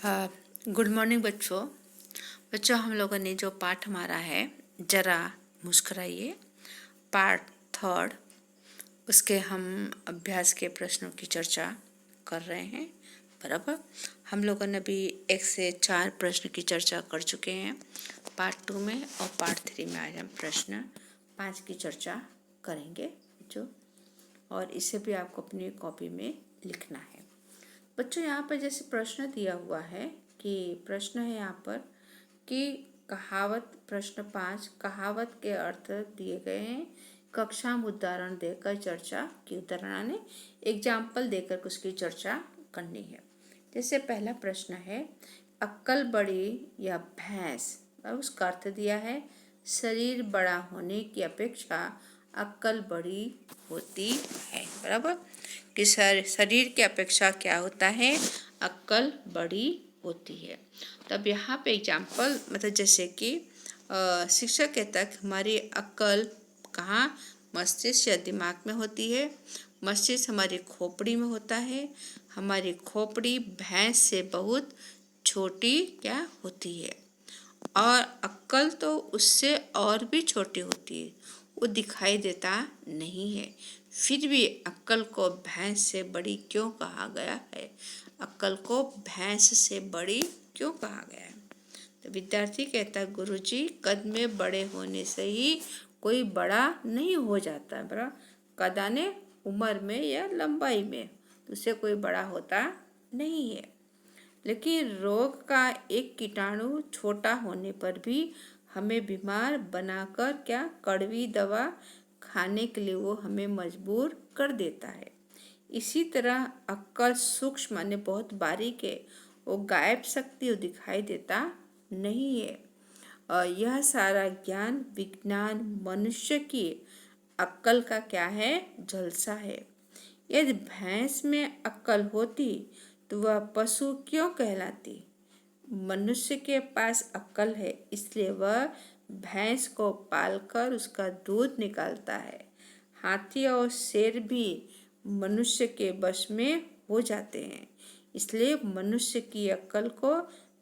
Good morning बच्चों। हम लोगों ने जो पाठ हमारा है जरा मुस्कुराइए, पार्ट थर्ड, उसके हम अभ्यास के प्रश्नों की चर्चा कर रहे हैं। बराबर, हम लोगों ने भी 1 से 4 प्रश्न की चर्चा कर चुके हैं पार्ट 2 में, और पार्ट 3 में आज हम प्रश्न 5 की चर्चा करेंगे बच्चों। और इसे भी आपको अपनी कॉपी में लिखना है बच्चों। यहाँ पर जैसे प्रश्न दिया हुआ है कि प्रश्न है यहाँ पर कि कहावत, प्रश्न 5, कहावत के अर्थ दिए गए हैं, कक्षा में उदाहरण देकर चर्चा की, उदाहरण ने एग्जाम्पल देकर उसकी चर्चा करनी है। जैसे पहला प्रश्न है, अक्ल बड़ी या भैंस, और उसका अर्थ दिया है शरीर बड़ा होने की अपेक्षा अक्ल बड़ी होती है। बराबर, कि शरीर की अपेक्षा क्या होता है, अक्ल बड़ी होती है। तब यहाँ पे एग्जाम्पल मतलब जैसे कि शिक्षक कहता है हमारी अक्ल कहाँ, मस्तिष्क या दिमाग में होती है। मस्तिष्क हमारी खोपड़ी में होता है। हमारी खोपड़ी भैंस से बहुत छोटी क्या होती है, और अक्ल तो उससे और भी छोटी होती है, वो दिखाई देता नहीं है। फिर भी अक्ल को भैंस से बड़ी क्यों कहा गया है, अक्ल को भैंस से बड़ी क्यों कहा गया है। तो विद्यार्थी कहता है गुरुजी, कद में बड़े होने से ही कोई बड़ा नहीं हो जाता। बड़ा कद आने उम्र में या लंबाई में, तो उससे कोई बड़ा होता नहीं है। लेकिन रोग का एक कीटाणु छोटा होने पर भी हमें बीमार बनाकर क्या कड़वी दवा खाने के लिए वो हमें मजबूर कर देता है। इसी तरह अक्ल सूक्ष्म माने बहुत बारीक है, वो गायब शक्ति दिखाई देता नहीं है। और यह सारा ज्ञान विज्ञान मनुष्य की अक्ल का क्या है, झलसा है। यदि भैंस में अक्ल होती तो वह पशु क्यों कहलाती। मनुष्य के पास अक्ल है, इसलिए वह भैंस को पालकर उसका दूध निकालता है। हाथी और शेर भी मनुष्य के वश में हो जाते हैं, इसलिए मनुष्य की अक्ल को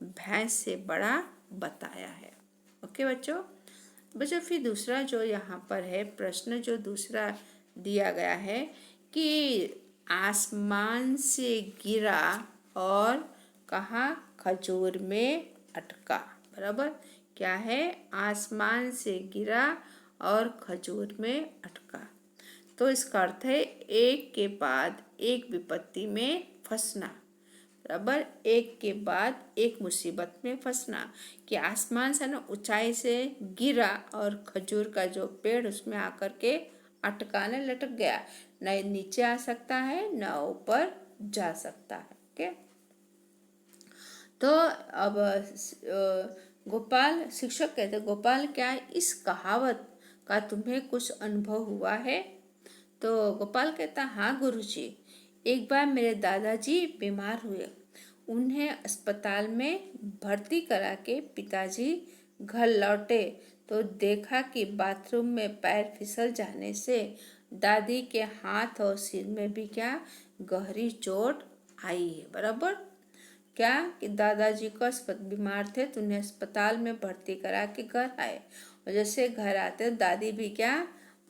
भैंस से बड़ा बताया है। ओके बच्चों। फिर दूसरा जो यहाँ पर है प्रश्न, जो दूसरा दिया गया है कि आसमान से गिरा और कहाँ, खजूर में अटका। बराबर, क्या है, आसमान से गिरा और खजूर में अटका। तो इसका अर्थ है एक के बाद एक विपत्ति में फंसना। बराबर, एक के बाद एक मुसीबत में फंसना, कि आसमान से ना ऊंचाई से गिरा और खजूर का जो पेड़ उसमें आकर के अटकाने लटक गया, न नीचे आ सकता है न ऊपर जा सकता है। ओके। तो अब गोपाल, शिक्षक कहते गोपाल, क्या इस कहावत का तुम्हें कुछ अनुभव हुआ है। तो गोपाल कहता हाँ गुरुजी, एक बार मेरे दादाजी बीमार हुए, उन्हें अस्पताल में भर्ती करा के पिताजी घर लौटे तो देखा कि बाथरूम में पैर फिसल जाने से दादी के हाथ और सिर में भी क्या गहरी चोट आई है। बराबर, क्या कि दादाजी को बीमार थे तो उन्हें अस्पताल में भर्ती करा के घर आए, और जैसे घर आते दादी भी क्या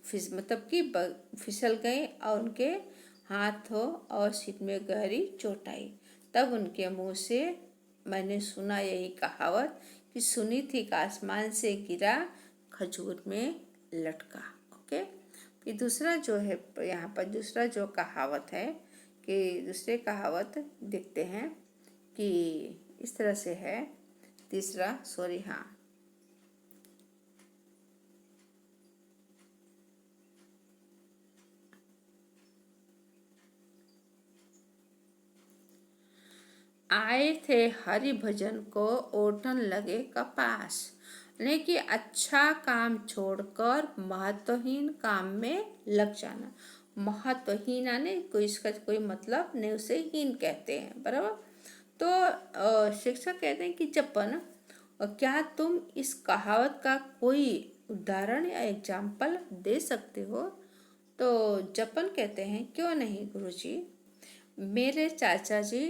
मतलब कि फिसल गई और उनके हाथों और सिर में गहरी चोट आई। तब उनके मुंह से मैंने सुना यही कहावत कि सुनी थी कि आसमान से गिरा खजूर में लटका। ओके। फिर दूसरा जो है यहाँ पर दूसरा जो कहावत है कि दूसरे कहावत देखते हैं कि इस तरह से है। तीसरा सॉरी हाँ, आए थे हरि भजन को ओठन लगे कपास, यानी कि अच्छा काम छोड़कर महत्वहीन काम में लग जाना। महत्वहीन यानी कोई इसका कोई मतलब नहीं, उसे हीन कहते हैं। बराबर, तो शिक्षक कहते हैं कि जपन, क्या तुम इस कहावत का कोई उदाहरण या एग्जाम्पल दे सकते हो। तो जपन कहते हैं क्यों नहीं गुरुजी, मेरे चाचा जी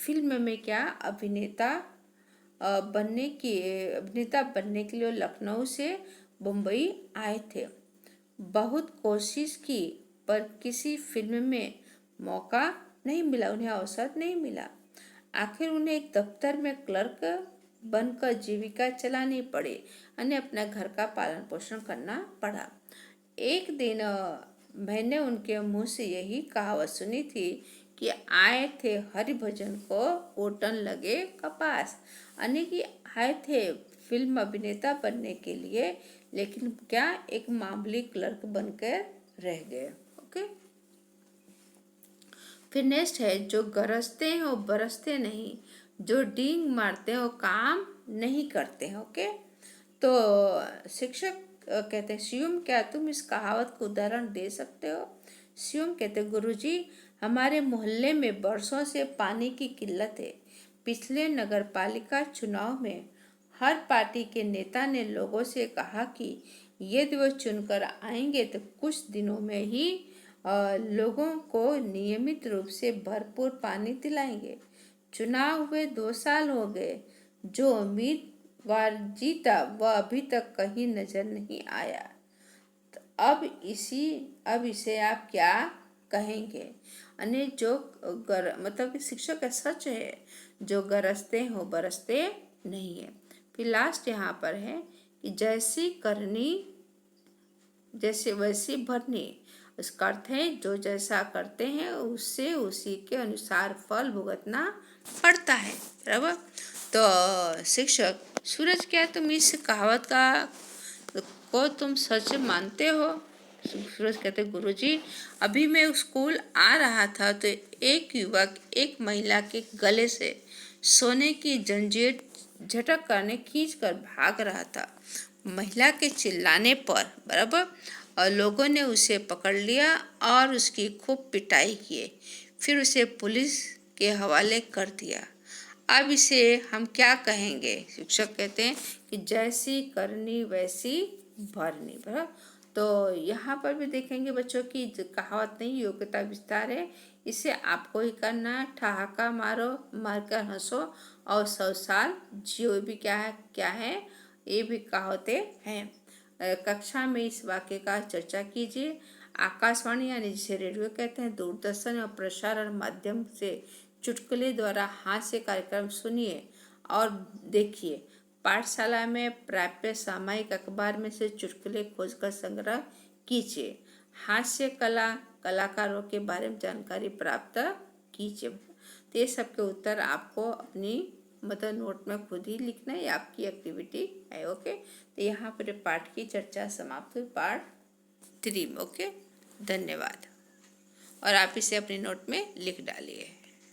फिल्म में क्या अभिनेता बनने के लिए लखनऊ से मुंबई आए थे। बहुत कोशिश की पर किसी फिल्म में मौका नहीं मिला, उन्हें अवसर नहीं मिला। आखिर उन्हें एक दफ्तर में क्लर्क बनकर जीविका चलानी पड़ी, यानी अपना घर का पालन पोषण करना पड़ा। एक दिन मैंने उनके मुंह से यही कहावत सुनी थी कि आए थे हरिभजन को ओटन लगे कपास, यानी कि आए थे फिल्म अभिनेता बनने के लिए, लेकिन क्या एक मामूली क्लर्क बनकर रह गए। ओके, फिर नेक्स्ट है, जो गरजते हैं वो बरसते नहीं, जो डींग मारते हैं वो काम नहीं करते हैं। ओके, तो शिक्षक कहते हैं, शिवम क्या तुम इस कहावत को उदाहरण दे सकते हो? शिवम कहते हैं, गुरुजी हमारे मोहल्ले में बरसों से पानी की किल्लत है। पिछले नगर पालिका चुनाव में हर पार्टी के नेता ने लोगों से कहा कि यदि वो चुनकर आएंगे तो कुछ दिनों में ही लोगों को नियमित रूप से भरपूर पानी दिलाएंगे। चुनाव हुए 2 साल हो गए, जो उम्मीदवार जीता वह अभी तक कहीं नजर नहीं आया। तो अब इसे आप क्या कहेंगे? यानी जो मतलब कि शिक्षक का सच है, जो गरजते हो बरसते नहीं है। फिर लास्ट यहाँ पर है कि जैसी करनी जैसे वैसी भरनी। इसका अर्थ है जो जैसा करते हैं उससे उसी के अनुसार फल भुगतना पड़ता है। बराबर। तो शिक्षक, सूरज क्या तुम इस कहावत को तुम सच मानते हो? सूरज कहते, गुरुजी अभी मैं स्कूल आ रहा था तो एक युवक एक महिला के गले से सोने की जंजीर झटक करने खींच कर भाग रहा था। महिला के चिल्लाने पर बराबर और लोगों ने उसे पकड़ लिया और उसकी खूब पिटाई की, फिर उसे पुलिस के हवाले कर दिया। अब इसे हम क्या कहेंगे? शिक्षक कहते हैं कि जैसी करनी वैसी भरनी। बराबर। तो यहाँ पर भी देखेंगे बच्चों की कहावत नहीं, योग्यता विस्तार है। इसे आपको ही करना। ठहाका मारो, मारकर हंसो और 100 साल जियो भी क्या है ये भी कहावतें हैं। कक्षा में इस वाक्य का चर्चा कीजिए। आकाशवाणी यानी जिसे रेडियो कहते हैं, दूरदर्शन और प्रसारण माध्यम से चुटकुले द्वारा हास्य कार्यक्रम सुनिए और देखिए। पाठशाला में प्राप्य सामयिक अखबार में से चुटकुले खोजकर संग्रह कीजिए। हास्य कलाकारों के बारे में जानकारी प्राप्त कीजिए। तो ये सबके उत्तर आपको अपनी नोट में खुद ही लिखना है, आपकी एक्टिविटी है। ओके, तो यहाँ पर पाठ की चर्चा समाप्त हुई, पार्ट 3 में। ओके, धन्यवाद। और आप इसे अपनी नोट में लिख डालिए।